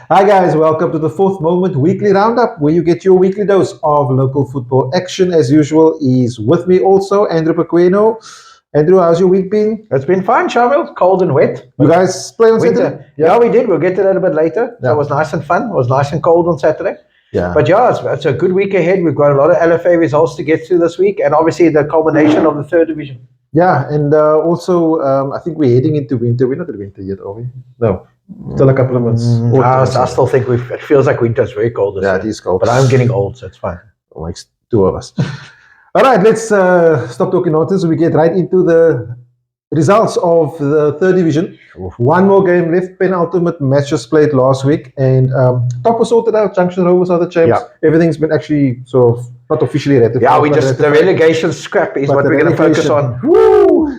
Hi guys, welcome to the Fourth Moment Weekly Roundup, where you get your weekly dose of local football action. As usual, is with me also Andrew Pequeno. Andrew, how's your week been? It's been fine, Shamiel. Cold and wet. You guys play on Saturday? Winter. Yeah, we did. We'll get to that a bit later. So it was nice and fun. It was nice and cold on Saturday. Yeah. But yeah, it's a good week ahead. We've got a lot of LFA results to get through this week, and obviously the culmination of the third division. Yeah, and also I think we're heading into winter. We're not in winter yet, are we? No. Still a couple of months. I still think it feels like winter's very cold this year. Yeah, it is cold. But I'm getting old, so it's fine. Like two of us. All right, let's stop talking nonsense. We get right into the results of the third division. One more game left. Penultimate matches played last week, and top was sorted out. Junction Rovers are the champs. Yeah. Everything's been actually sort of not officially ratified. Yeah, the relegation scrap is what we're going to focus on. Woo!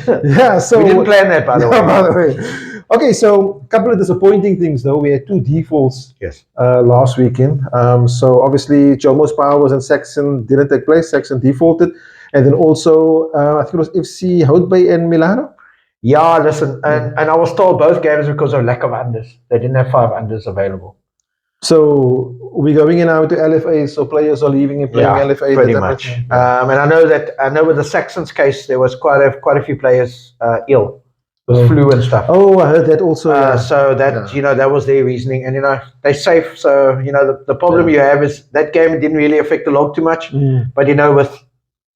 Yeah, so we didn't plan that, by the way. By the way. Okay, so a couple of disappointing things though. We had two defaults last weekend. So obviously Jomo's Powers and Saxon didn't take place. Saxon defaulted. And then also, I think it was FC Houtbay and Milano. Yeah, listen, and I was told both games because of lack of unders. They didn't have 5 unders available. So we're going in now to LFA, so players are leaving and playing LFA. Pretty much. And I know with the Saxons case, there was quite a few players ill with flu and stuff. Oh, I heard that also. So that that was their reasoning, and they're safe. So the problem you have is that game didn't really affect the log too much, but with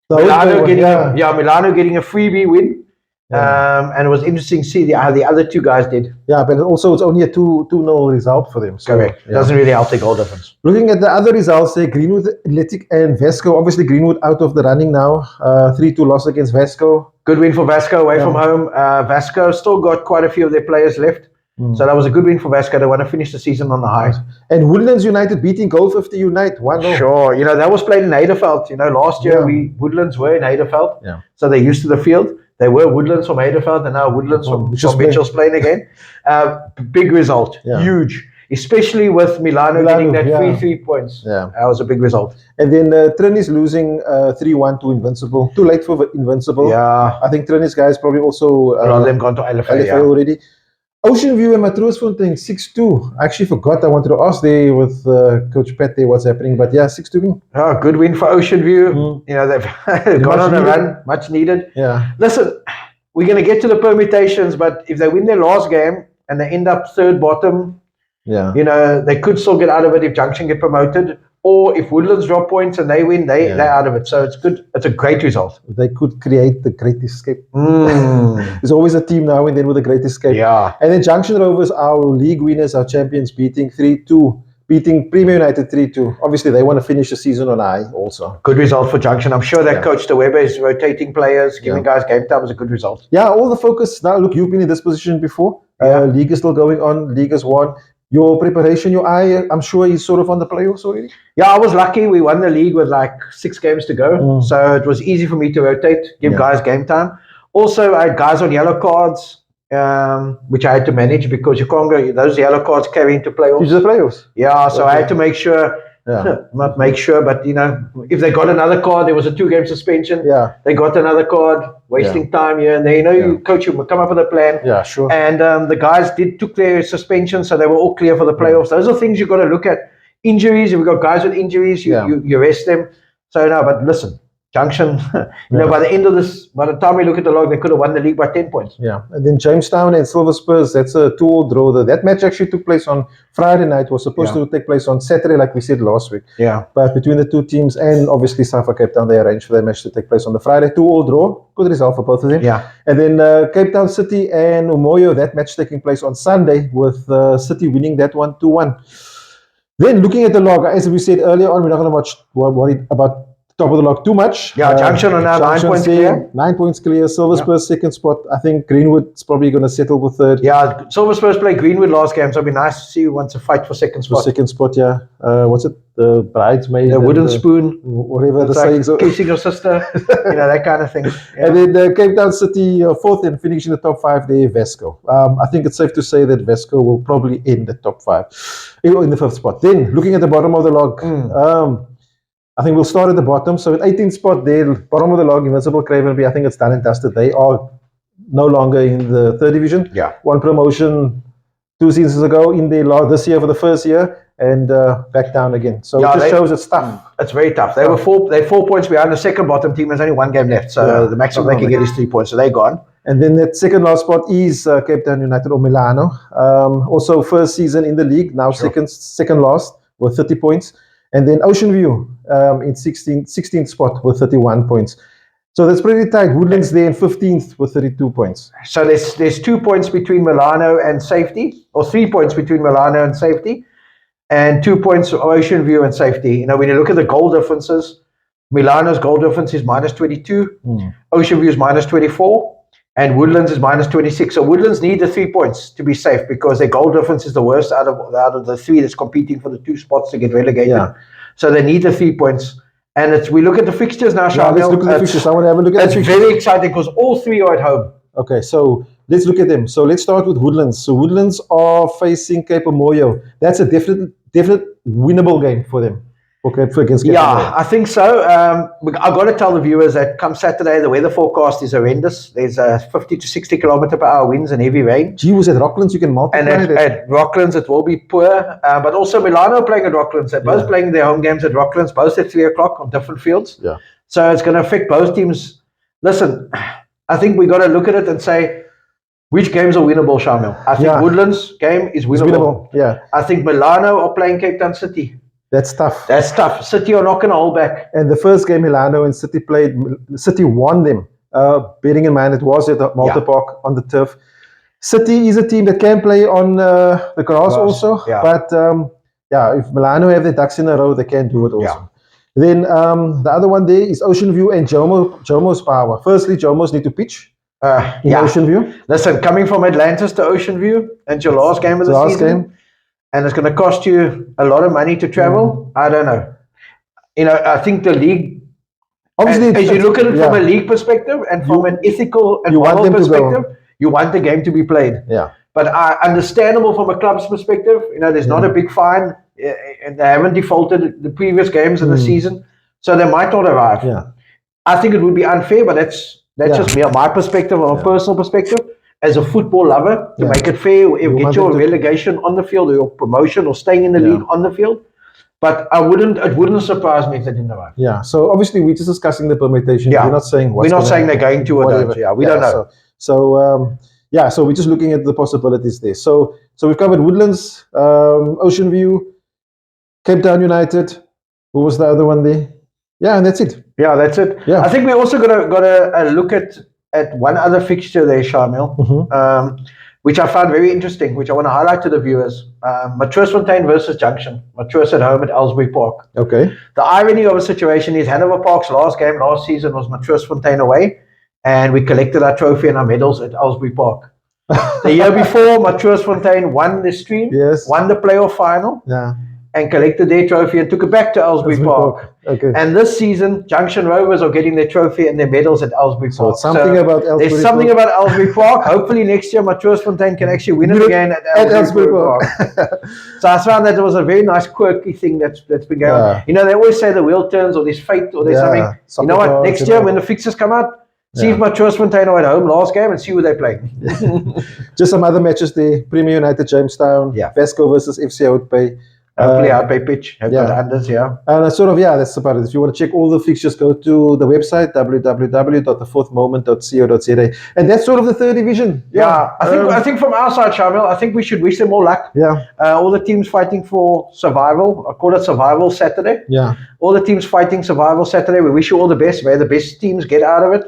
Milano getting a freebie win. And it was interesting to see how the other two guys did. Yeah, but also it's only a 2-0 result for them. So, correct. It doesn't really help the goal difference. Looking at the other results there, Greenwood Athletic and Vasco. Obviously, Greenwood out of the running now. 3-2 loss against Vasco. Good win for Vasco away from home. Vasco still got quite a few of their players left. So that was a good win for Vasco. They want to finish the season on the high. And Woodlands United beating Goal 50 Unite 1-0. Sure. That was played in Nederveld. Last year Woodlands were in Nederveld. Yeah. So they're used to the field. They were Woodlands from Nederveld and now Woodlands from Mitchell's playing again. Big result. Yeah. Huge. Especially with Milano getting that 3 points. Yeah. That was a big result. And then Trini's losing 3-1 to Invincible. Too late for Invincible. Yeah. I think Trini's guys probably also... a lot of them gone to LFA already. Ocean View and Matroosfontein 6-2. I actually forgot. I wanted to ask there with Coach Pat there what's happening. But yeah, 6-2 win. Oh, good win for Ocean View. They've gone on a run. Much needed. Yeah. Listen, we're going to get to the permutations, but if they win their last game and they end up third bottom, they could still get out of it if Junction get promoted. Or if Woodlands drop points and they win, they're out of it. So it's good. It's a great result. They could create the Great Escape. There's always a team now and then with a Great Escape. Yeah. And then Junction Rovers, our league winners, our champions, beating 3-2. Beating Premier United 3-2. Obviously, they want to finish the season on high also. Good result for Junction. I'm sure that Coach De Weber is rotating players, giving guys game time is a good result. Yeah, all the focus. Now, look, you've been in this position before. League is still going on. League has won. Your preparation, your eye, I'm sure is sort of on the playoffs already? Yeah, I was lucky. We won the league with like 6 games to go. So it was easy for me to rotate, give guys game time. Also, I had guys on yellow cards, which I had to manage because you can't go, those yellow cards carry into playoffs. Into the playoffs? Yeah, so I had to make sure, not make sure, but if they got another card, there was a 2-game suspension. Yeah. They got another card, wasting time here and there. You coach, you come up with a plan. Yeah, sure. And the guys took their suspension, so they were all clear for the playoffs. Those are things you've got to look at. Injuries, if you've got guys with injuries, you rest them. So no, but listen, Junction, by the end of this, by the time we look at the log, they could have won the league by 10 points. Yeah, and then Jamestown and Silver Spurs, that's a 2-2 draw. That match actually took place on Friday night, was supposed to take place on Saturday, like we said last week. Yeah. But between the two teams and obviously Safa Cape Town, they arranged for that match to take place on the Friday. 2-2 draw, good result for both of them. Yeah. And then Cape Town City and Umoyo, that match taking place on Sunday, with City winning that one 2-1. Then looking at the log, as we said earlier on, we're not going to worry about top of the log too much. Yeah, Junction are now 9 points clear. 9 points clear. Silver Spurs second spot. I think Greenwood's probably going to settle with third. Yeah, Silver Spurs play Greenwood last game, so it'll be nice to see who wants to fight for second spot. Second spot, yeah. What's it? The bridesmaid. The wooden spoon. Whatever the saying. Like kissing your sister. That kind of thing. Yeah. And then Cape Town City fourth and finishing the top 5 there, Vasco. I think it's safe to say that Vasco will probably end the top 5 in the 5th spot. Then looking at the bottom of the log, I think we'll start at the bottom. So at 18th spot there, bottom of the log, Invincible Cravenby, I think it's done and dusted. They are no longer in the third division. Yeah. One promotion 2 seasons ago in there this year for the first year, and back down again. So it just shows it's tough. It's very tough. They're 4 points behind the second bottom team. There's only 1 game left, so the maximum they can get is 3 points. So they're gone. And then that second last spot is Cape Town United or Milano. Also first season in the league, now second last with 30 points. And then Ocean View in 16th spot with 31 points. So that's pretty tight. Woodlands there in 15th with 32 points. So there's 2 points between Milano and safety, or 3 points between Milano and safety, and 2 points Ocean View and safety. You know, when you look at the goal differences, Milano's goal difference is minus 22, Ocean View is minus 24, and Woodlands is minus 26. So Woodlands need the 3 points to be safe because their goal difference is the worst out of the 3 that's competing for the 2 spots to get relegated. Yeah. So they need the 3 points. And we look at the fixtures now, Shamiel. Let's look at the fixtures. I want to have a look at the fixtures. It's very exciting because all 3 are at home. Okay, so let's look at them. So let's start with Woodlands. So Woodlands are facing Cape Moyo. That's a definite winnable game for them. Okay, against Cape Moyo. I think so. I've got to tell the viewers that come Saturday, the weather forecast is horrendous. There's 50 to 60 kilometer per hour winds and heavy rain. Gee, was at Rocklands you can multiply and at Rocklands it will be poor. But also Milano playing at Rocklands. They're both playing their home games at Rocklands, both at 3 o'clock on different fields. Yeah. So it's going to affect both teams. Listen, I think we got to look at it and say, which games are winnable, Shamiel? I think Woodlands game is winnable. Yeah. I think Milano are playing Cape Town City. That's tough. City are not going to hold back. And the first game Milano and City played, City won them. Bearing in mind it was at the Malta Park on the turf. City is a team that can play on the grass also. Yeah. But if Milano have their ducks in a row, they can do it also. Yeah. Then the other one there is Ocean View and Jomo's Power. Firstly, Jomo's need to pitch in Ocean View. Listen, coming from Atlantis to Ocean View and your last game of the season. And it's going to cost you a lot of money to travel. I don't know. You know, I think the league, obviously, as you look at it from a league perspective and from an ethical and moral perspective, you want the game to be played. Yeah. But understandable from a club's perspective, you know, there's not a big fine, and they haven't defaulted the previous games in the season, so they might not arrive. Yeah. I think it would be unfair, but that's just me, my perspective, or a personal perspective. As a football lover, to make it fair, get your relegation on the field, or your promotion, or staying in the league on the field. But it wouldn't surprise me if they didn't arrive. Yeah. So obviously we're just discussing the permutation. Yeah. We're not saying they're going to or don't. Yeah, we don't know. So we're just looking at the possibilities there. So we've covered Woodlands, Ocean View, Cape Town United. Who was the other one there? Yeah, and that's it. Yeah, that's it. Yeah. I think we also got to look at one other fixture there, Shamiel, which I found very interesting, which I want to highlight to the viewers. Matruisfontein versus Junction. Matruis at home at Ellsbury Park. Okay. The irony of the situation is Hanover Park's last game last season was Matruisfontein away, and we collected our trophy and our medals at Ellsbury Park. The year before, Matruisfontein won the stream, won the playoff final, and collected their trophy and took it back to Ellsbury Park. Okay. And this season, Junction Rovers are getting their trophy and their medals at Ellsbury Park. There's something about Ellsbury Park. Hopefully next year, Matruisfontein can actually win it again at Ellsbury Park. So I found that it was a very nice, quirky thing that's been going on. You know, they always say the wheel turns, or there's fate, or there's something. You know what? Next year, when the fixtures come out, see if Matruisfontein are at home last game and see who they play. Just some other matches there. Premier United, Jamestown, Vasco versus FC Outpay. Hopefully Outpay pitch. Have got unders, And that's about it. If you want to check all the fixtures, go to the website www.thefourthmoment.co.za, and that's sort of the third division. I think from our side, Shamiel, I think we should wish them all luck. All the teams fighting for survival. I call it Survival Saturday. All the teams fighting Survival Saturday. We wish you all the best. May the best teams get out of it.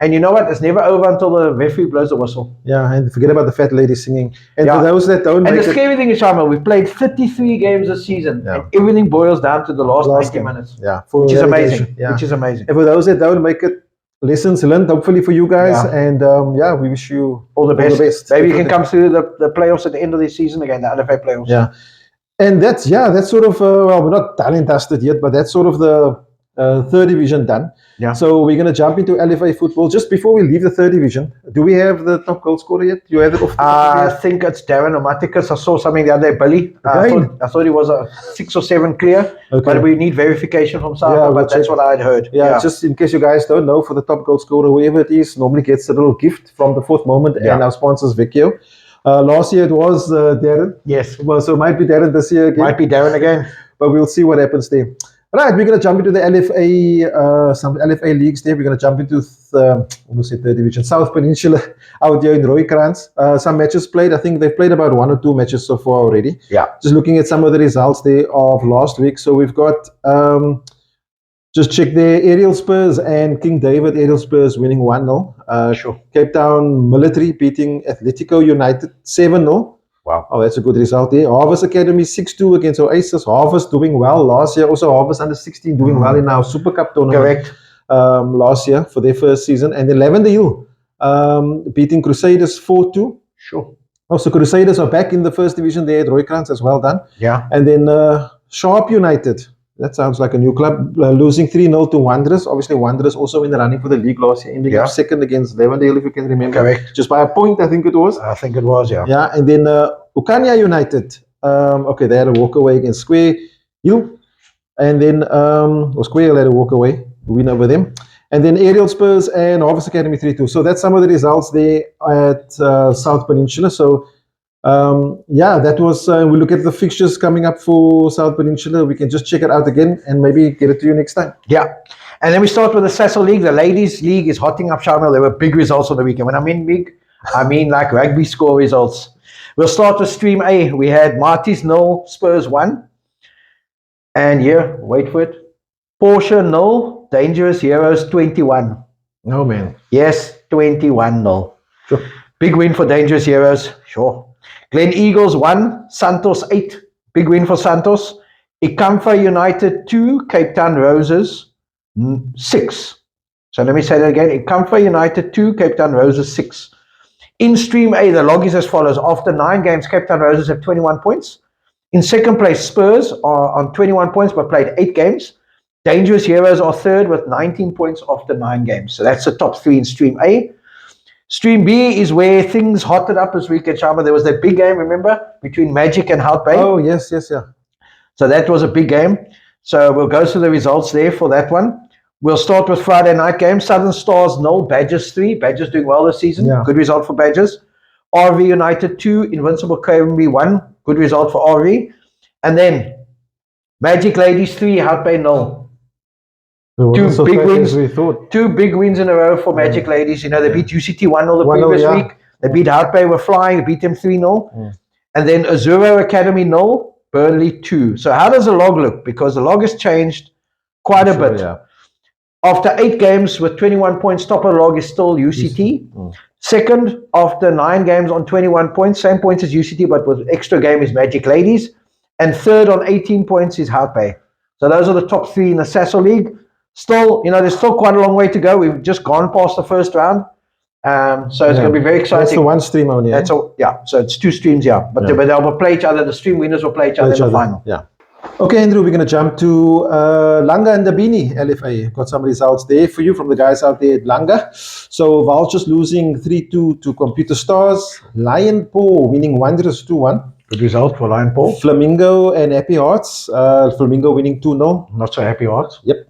And you know what? It's never over until the referee blows the whistle. Yeah, and forget about the fat lady singing. And for those that don't And the scary thing is, Shamiel, we've played 33 games this season, and everything boils down to the last 90 minutes. Which is amazing. And for those that don't make it, lessons learned, hopefully for you guys. And we wish you all the best. Maybe you can come through the playoffs at the end of the season again, the LFA playoffs. Yeah. And that's sort of, we're not done and dusted yet, but that's sort of the third division done. So we're going to jump into LFA football. Just before we leave the third division, do we have the top goal scorer yet? Do you have it off the I think it's Darren Omaticus. I saw something the other day, Billy. I thought he was a 6 or 7 clear, but we need verification from Saga, but that's what I'd heard. Just in case you guys don't know, for the top goal scorer, whoever it is, normally gets a little gift from the Fourth Moment and our sponsors, Vecchio. Last year it was Darren. Yes. Well, so it might be Darren this year again. Might be Darren again. But we'll see what happens there. Right, we're going to jump into the LFA, some LFA leagues there. We're going to jump into almost third division, South Peninsula out here in Rooikrans. Some matches played. I think they've played about 1 or 2 matches so far already. Yeah. Just looking at some of the results there of last week. So we've got, just check there, Aerial Spurs and King David. Aerial Spurs winning 1-0. Sure. Cape Town Military beating Atletico United 7-0. Wow. Oh, that's a good result there. Harvest Academy 6-2 against Oasis. Harvest doing well last year. Also, Harvest under 16 doing well in our Super Cup tournament. Correct. Last year for their first season. And then Lavender Hill beating Crusaders 4-2. Sure. Oh, so Crusaders are back in the first division there at Rooikrans as well done. Yeah. And then Sharp United. That sounds like a new club. Losing 3-0 to Wanderers. Obviously, Wanderers also in the running for the league last year, ending up second against Lavender Hill, if you can remember. Correct. Just by a point, I think it was. I think it was, yeah. Yeah, and then Ukania United. Okay, they had a walk away against Square Hill. And then Square Hill had a walk away, win over them. And then Aerial Spurs and Harvest Academy 3-2. So that's some of the results there at South Peninsula. So yeah, that was, we look at the fixtures coming up for South Peninsula. We can just check it out again and maybe get it to you next time. Yeah. And then we start with the Cecil League. The Ladies League is hotting up, Shamiel. There were big results on the weekend. When I mean big, I mean like rugby score results. We'll start with Stream A. We had Marty's 0, Spurs 1. And here, wait for it. Porsche 0, Dangerous Heroes 21. Oh, man. Yes, 21-0. Sure. Big win for Dangerous Heroes. Sure. Glen Eagles 1, Santos 8. Big win for Santos. Ikamfa United 2, Cape Town Roses 6. So let me say that again. Ikamfa United 2, Cape Town Roses 6. In Stream A, the log is as follows. After 9 games, Cape Town Roses have 21 points. In second place, Spurs are on 21 points but played 8 games. Dangerous Heroes are third with 19 points after 9 games. So that's the top 3 in Stream A. Stream B is where things hotted up this weekend, Shama. There was that big game, remember, between Magic and Hout Bay. Oh, yes, yeah. So that was a big game. So we'll go through the results there for that one. We'll start with Friday night game. Southern Stars 0, Badgers 3. Badgers doing well this season. Yeah. Good result for Badgers. RV United 2, Invincible KMB 1. Good result for RV. And then Magic Ladies 3, Hout Bay 0. Two big wins in a row for Magic Ladies. You know, they beat UCT 1-0 the previous week. They beat Hout Bay, were flying, beat them 3-0. And then Azuro Academy 0, Burnley 2. So how does the log look? Because the log has changed quite a bit. Yeah. After 8 games with 21 points, top of the log is still UCT. Second, after 9 games on 21 points, same points as UCT, but with extra game is Magic Ladies. And third on 18 points is Hout Bay. So those are the top 3 in the Cecil League. Still, you know, there's still quite a long way to go. We've just gone past the first round. So it's going to be very exciting. That's the one stream only. That's all, yeah. So it's 2 streams, yeah. But they'll play each other. The stream winners will play each other in the final. Yeah. Okay, Andrew, we're going to jump to Langa and Dabini LFA. Got some results there for you from the guys out there at Langa. So Vultures losing 3-2 to Computer Stars. Lion Paw winning Wanderers 2-1. Good result for Lion Paw. Flamingo and Happy Hearts. Flamingo winning 2-0. Not so Happy Hearts. Yep.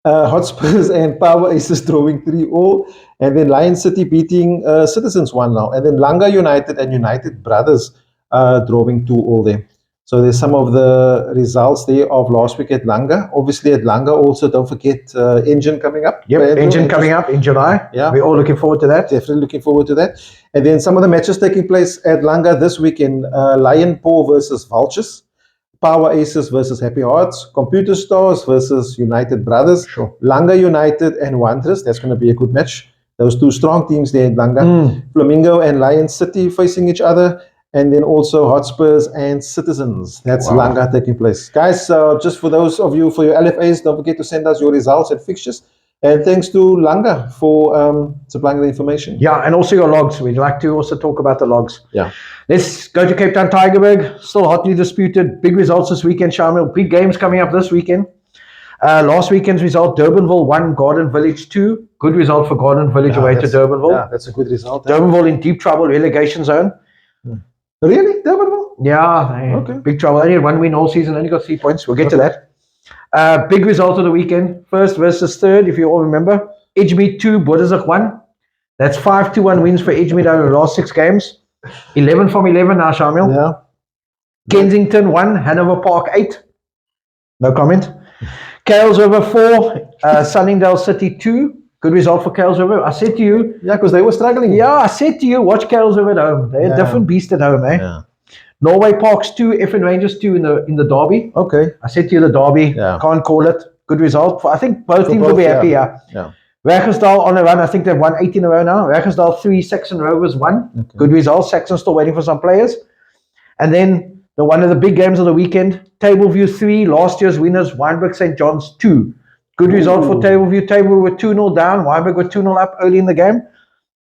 Hotspurs and Power Aces drawing 3-all. And then Lion City beating Citizens 1-0. And then Langa United and United Brothers drawing 2-all there. So there's some of the results there of last week at Langa. Obviously at Langa also, don't forget Engine coming up. Yep, Engine coming up in July. Yeah. We're all looking forward to that. Definitely looking forward to that. And then some of the matches taking place at Langa this weekend. Lion Paw versus Vultures. Power Aces versus Happy Hearts. Computer Stars versus United Brothers. Sure. Langa United and Wanderers. That's going to be a good match. Those 2 strong teams there at Langa. Flamingo and Lion City facing each other. And then also Hotspurs and Citizens. That's Langa taking place. Guys, just for those of you, for your LFAs, don't forget to send us your results and fixtures. And thanks to Langa for supplying the information. Yeah, and also your logs. We'd like to also talk about the logs. Yeah. Let's go to Cape Town Tigerberg. Still hotly disputed. Big results this weekend, Shamiel. Big games coming up this weekend. Last weekend's result, Durbanville 1, Garden Village 2. Good result for Garden Village away to Durbanville. Yeah, that's a good result. Durbanville in deep trouble, relegation zone. Really? Durbanville? Yeah, big trouble. Only had 1 win all season, only got 3 points. We'll get to that. Big result of the weekend. First versus third, if you all remember. Edgemead 2, Bodazak 1. That's 5-1 wins for Edgemead over the last 6 games. 11 from 11 now, Shamiel. Yeah. Kensington 1, Hanover Park 8. No comment. Kales over 4, Sunningdale City 2. Good result for Kales River. I said to you. Yeah, because they were struggling. Yeah, I said to you, watch Kales River at home. They're a different beast at home, eh? Yeah. Norway Parks 2, FN Rangers 2 in the derby. Okay. I said to you the derby. Yeah. Can't call it. Good result. I think both teams will be happy, yeah. Raggersdal on a run. I think they've won 18 in a row now. Raggersdal 3, Saxon Rovers 1. Okay. Good result. Saxon still waiting for some players. And then one of the big games of the weekend, Tableview 3, last year's winners, Wynberg St. John's 2. Good result for Tableview. Tableview were 2-0 down. Wynberg were 2-0 up early in the game.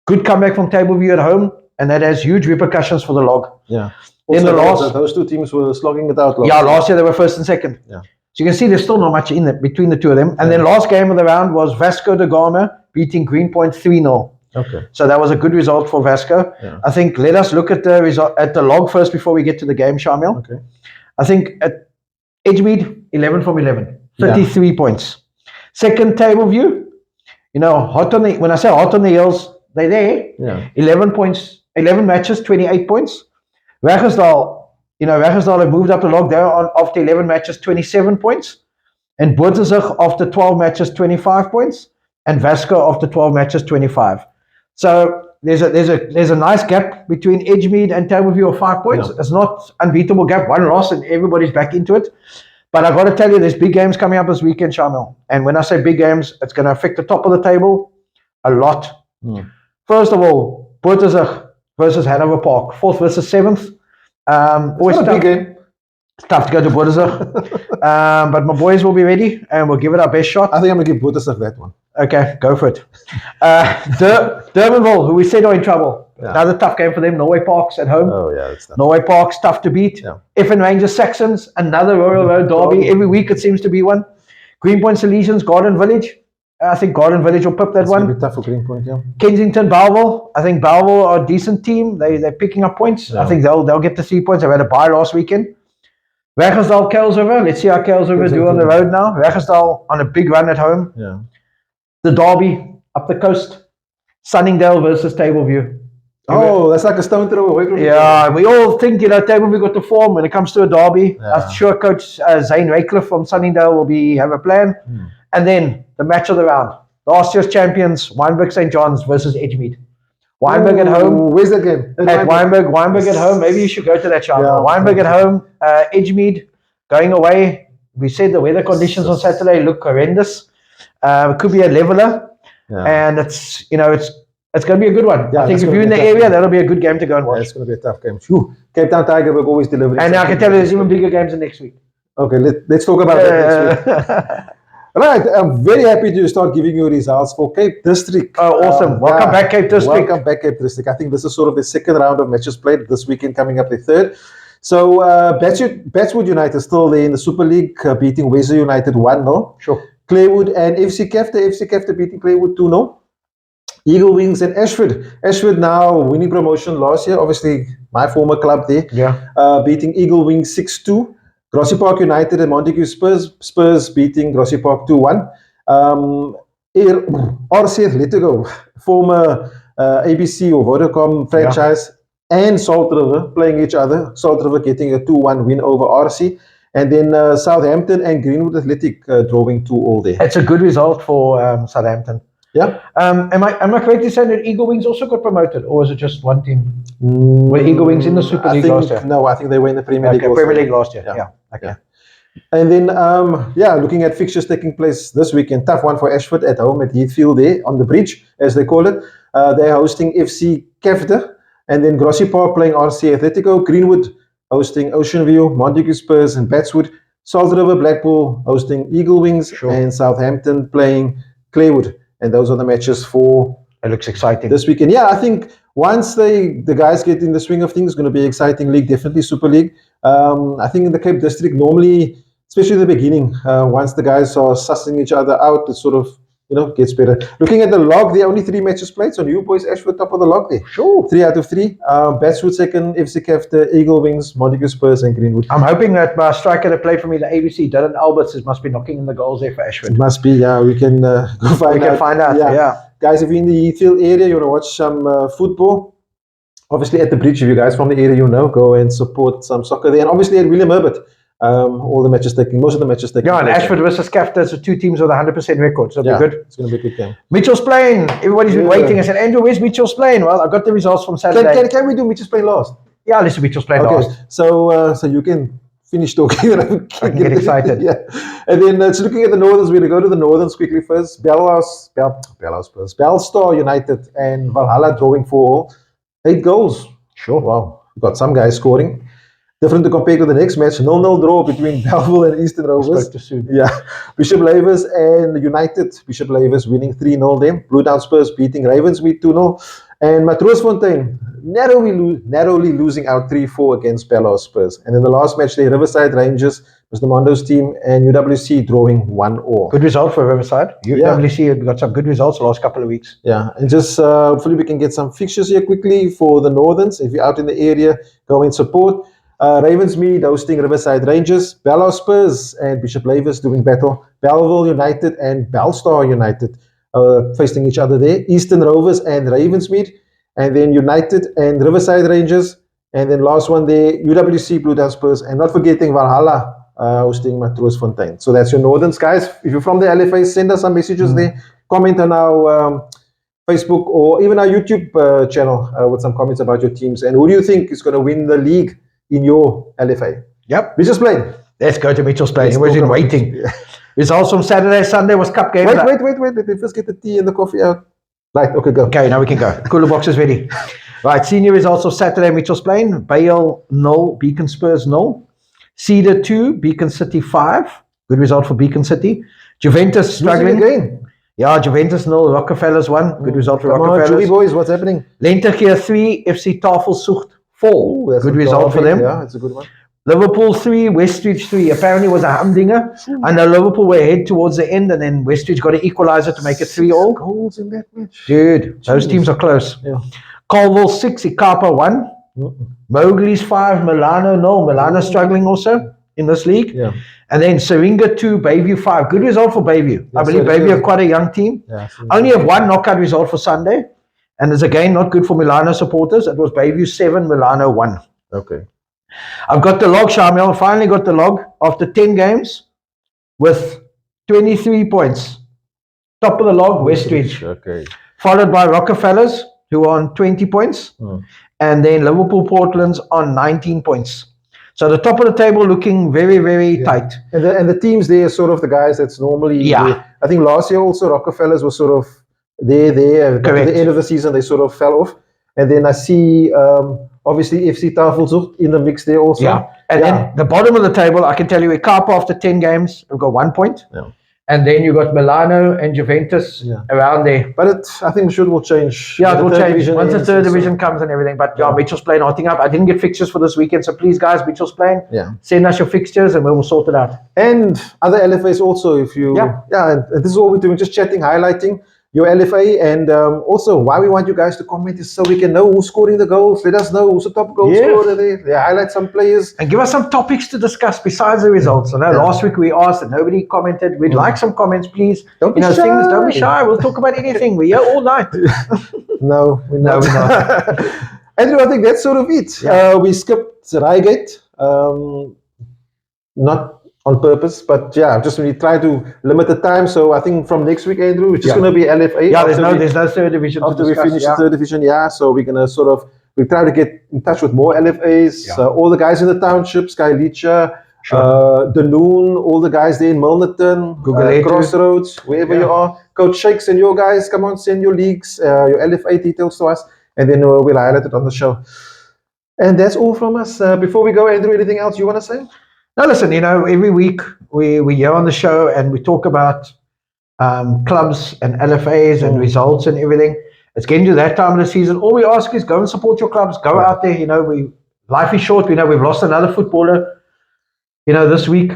Good comeback from Tableview at home, and that has huge repercussions for the log. Yeah. Also, then those two teams were slogging it out. Last year they were first and second. Yeah. So you can see there's still not much in it between the two of them. And then last game of the round was Vasco da Gama beating Greenpoint 3-0. Okay. So that was a good result for Vasco. Yeah. I think let us look at the result at the log first before we get to the game, Shamiel. Okay. I think at Edgemead 11 from 11, 33 points. Second Tableview, hot on the, when I say hot on the heels, they're there. Yeah. 11 points, 11 matches, 28 points. Raggersdal, Raggersdal have moved up the log. They're on after 11 matches, 27 points. And Boertensig after 12 matches, 25 points. And Vasco after 12 matches, 25. So there's a nice gap between Edgemead and Tableview of 5 points. Yeah. It's not unbeatable gap. One loss and everybody's back into it. But I've got to tell you, there's big games coming up this weekend, Shamiel. And when I say big games, it's going to affect the top of the table a lot. First of all, Boertensig versus Hanover Park, 4th versus 7th. Always a big game. It's tough to go to Boertensig. But my boys will be ready and we'll give it our best shot. I think I'm going to give Boertensig that one. Okay, go for it. Durbanville, who we said are in trouble. Yeah. Another tough game for them. Norway Parks at home. Oh, yeah, that's tough. Norway Parks, tough to beat. Yeah. FN Rangers Saxons, another Royal Road derby. Every week it seems to be one. Greenpoint Salesians, Garden Village. I think Garden Village will pip that one. It's going to be tough for Greenpoint, yeah. Kensington, Belleville. I think Belleville are a decent team. They're picking up points. Yeah. I think they'll get the 3 points. They've had a bye last weekend. Raggersdal, Kales River. Let's see how Kales River do on the road now. Raggersdal on a big run at home. Yeah. The derby up the coast. Sunningdale versus Tableview. Oh, that's like a stone throw away from Yeah, we all think, Tableview got the form when it comes to a derby. Yeah. I'm sure Coach Zane Raycliffe from Sunningdale will have a plan. And then the match of the round. Last year's champions, Wynberg St. John's versus Edgemead. Wynberg at home. Where's that game? At Wynberg at home. Maybe you should go to that, Charlie. Yeah, Wynberg at home. Edgemead going away. We said the weather conditions on Saturday look horrendous. It could be a leveler. Yeah. And it's going to be a good one. Yeah, I think if you're in the area, that'll be a good game to go and watch. Yeah, it's going to be a tough game. Phew. Cape Town Tiger will always deliver. And I can tell you there's even bigger games in next week. Okay, let's talk about that next week. Right, I'm very happy to start giving you results for Cape District. Oh, awesome. Welcome back, Cape District. Welcome back, Cape District. I think this is sort of the second round of matches played this weekend, coming up the third. So, Batswood United still there in the Super League, beating Weser United 1-0. Sure. Claywood and FC Kefte beating Claywood 2-0. Eagle Wings and Ashford. Ashford now winning promotion last year, obviously my former club there. Yeah. Beating Eagle Wings 6-2. Grassy Park United and Montague Spurs beating Grassy Park 2-1. RC Atletico, former ABC or Vodacom franchise, and Salt River playing each other. Salt River getting a 2-1 win over RC. And then Southampton and Greenwood Athletic drawing 2-2 there. It's a good result for Southampton. Yeah. Am I correct in saying that Eagle Wings also got promoted, or was it just one team? Were Eagle Wings in the Super League last year? No, I think they were in the Premier League. Premier League last year. Yeah. Okay. Yeah. And then, looking at fixtures taking place this weekend, tough one for Ashford at home at Heathfield there on the bridge, as they call it. They're hosting FC Kefte, and then Grassy Park playing RC Atletico, Greenwood hosting Ocean View, Montague Spurs and Batswood, Salt River Blackpool hosting Eagle Wings, and Southampton playing Claywood. And those are the matches for it looks exciting this weekend. Yeah, I think once the guys get in the swing of things, it's going to be an exciting league, definitely Super League. I think in the Cape District, normally, especially in the beginning, once the guys are sussing each other out, it sort of gets better. Looking at the log, there are only 3 matches played. So New Boys Ashford top of the log there. Sure. 3 out of 3. Batswood second, FC Kefte, Eagle Wings, Montague Spurs and Greenwood. I'm hoping that my striker that played for me, the ABC, Dylan Alberts, must be knocking in the goals there for Ashford. It must be, yeah. We can go find out. We can find out, yeah. Guys, if you're in the Heathfield area, you want to watch some football, obviously at the bridge, if you guys from the area, go and support some soccer there. And obviously at William Herbert, most of the matches taking Yeah, and Ashford versus Scafter, the two teams with 100% record, so it'll be good. It's going to be a good game. Mitchell's Plain, everybody's been waiting. I said, Andrew, where's Mitchell's Plain? Well, I got the results from Saturday. Can we do Mitchell's Plain last? Yeah, let's do Mitchell's Plain last. So you can finish talking. I can get excited. Yeah. And then so looking at the Northerns, we're going to go to the Northerns quickly first. Belstar United and Valhalla drawing for 8 goals. Sure. Wow. We've got some guys scoring. Different to compare to the next match. 0-0 draw between Belleville and Eastern Rovers. Yeah. Bishop Lavers and United. Bishop Lavers winning 3-0 them. Blue Down Spurs beating Ravensmead 2-0. And Matroosfontein narrowly losing out 3-4 against Bellows Spurs. And in the last match, the Riverside Rangers was the Mondo's team and UWC drawing 1-1. Good result for Riverside. UWC have got some good results the last couple of weeks. Yeah, and just hopefully we can get some fixtures here quickly for the Northerns. If you're out in the area, go and support. Ravensmead hosting Riverside Rangers, Bellows Spurs and Bishop Lavers doing battle. Belleville United and Belstar United facing each other there. Eastern Rovers and Ravensmead, and then United and Riverside Rangers, and then last one there, UWC Blue Down Spurs, and not forgetting Valhalla hosting Matroosfontein. So that's your Northerns, guys. If you're from the LFA, send us some messages there. Comment on our Facebook or even our YouTube channel with some comments about your teams. And who do you think is going to win the league in your LFA? Yep. Mitchell's Plain. Let's go to Mitchell's Plain. Everyone's been waiting. Results from Saturday, Sunday was cup game. Wait. Let me first get the tea and the coffee out. Right, okay, go. Okay, now we can go. Cooler box is ready. Right, senior results of Saturday, Mitchell's Plain. Bale 0, Beacon Spurs 0. Cedar 2, Beacon City 5. Good result for Beacon City. Juventus struggling. Again. Yeah, Juventus 0, Rockefellers 1. Good result for Rockefellers. Julie boys, what's happening? Lentergeer 3, FC Tafelsucht 4. Good result for them. Yeah, it's a good one. Liverpool 3, Westridge 3. Apparently was a humdinger. I know Liverpool were ahead towards the end, and then Westridge got an equalizer to make it 3-all. Goals in that match. Dude, those teams are close. Yeah. Colville 6, Ikapa 1. Mowgli's 5, Milano 0. Milano struggling also in this league. Yeah. And then Syringa 2, Bayview 5. Good result for Bayview. Yeah, I believe Bayview are quite a young team. Yeah, only have one knockout result for Sunday. And it's again not good for Milano supporters. It was Bayview 7, Milano 1. Okay. I've got the log, Shamiel. Finally got the log after 10 games with 23 points. Top of the log, Westridge. Okay. Followed by Rockefellers, who are on 20 points. And then Liverpool Portland's on 19 points. So the top of the table looking very, very tight. And the teams there are sort of the guys that's normally... Yeah. I think last year also Rockefellers was sort of there. At the end of the season, they sort of fell off. And then I see... obviously, FC Tafelsucht in the mix there also. Yeah. And then the bottom of the table, I can tell you, Ikapa after 10 games, we've got 1 point. Yeah. And then you got Milano and Juventus around there. But I think it will change. Yeah, it will change once the third division comes and everything. But Mitchell's Plain hotting up. I didn't get fixtures for this weekend, so please, guys, Mitchell's Plain, send us your fixtures and we will sort it out. And other LFAs also, if you... and this is all we're doing, just chatting, highlighting your LFA, and also why we want you guys to comment is so we can know who's scoring the goals. Let us know who's the top goal scorer there. They highlight some players. And give us some topics to discuss besides the results. I know last week we asked and nobody commented. We'd like some comments, please. Don't be shy. Don't be shy. We'll talk about anything. We're here all night. No, we're not. Andrew, I think that's sort of it. Yeah. We skipped Relegate. Not on purpose, but just we try to limit the time. So I think from next week, Andrew, it's just going to be LFA. Yeah, there's no third division after we finish the third division. So we're going to we try to get in touch with more LFAs. All the guys in the township, Sky Licha, Danoon, all the guys there in Milnerton, Crossroads, wherever you are. Coach Shakes and your guys, come on, send your leagues, your LFA details to us, and then we'll highlight it on the show. And that's all from us. Before we go, Andrew, anything else you want to say? No, listen, every week we hear on the show and we talk about clubs and LFAs and results and everything. It's getting to that time of the season. All we ask is go and support your clubs. Go out there. Life is short. We know we've lost another footballer, this week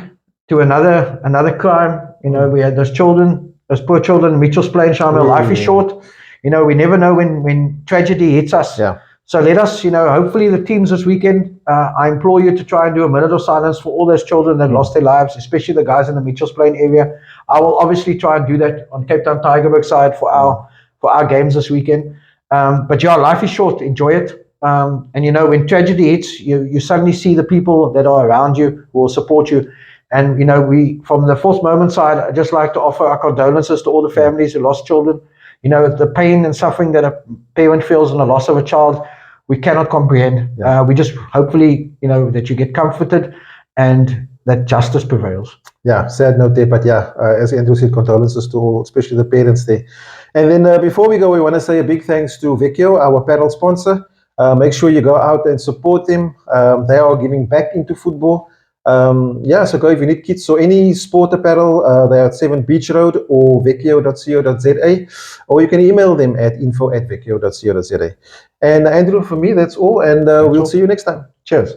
to another crime. We had those poor children in Mitchell's Plain, Shamiel. Life is short. We never know when tragedy hits us. Yeah. So let us, hopefully the teams this weekend, I implore you to try and do a minute of silence for all those children that lost their lives, especially the guys in the Mitchell's Plain area. I will obviously try and do that on Cape Town Tygerberg side for our games this weekend. But life is short. Enjoy it. And you know, when tragedy hits, you suddenly see the people that are around you who will support you. And you know, we from the fourth moment side, I just like to offer our condolences to all the families who lost children. You know, the pain and suffering that a parent feels in the loss of a child, we cannot comprehend. We just hopefully, you know, that you get comforted and that justice prevails. Yeah, sad note there, but yeah, as Andrew said, condolences to all, especially the parents there. And then before we go, we want to say a big thanks to Vecchio, our paddle sponsor. Make sure you go out and support them. They are giving back into football. Yeah, so go if you need kits or any sport apparel, they are at 7 Beach Road or vecchio.co.za, or you can email them at info@vecchio.co.za. And Andrew, for me, that's all, and we'll see you next time. Cheers.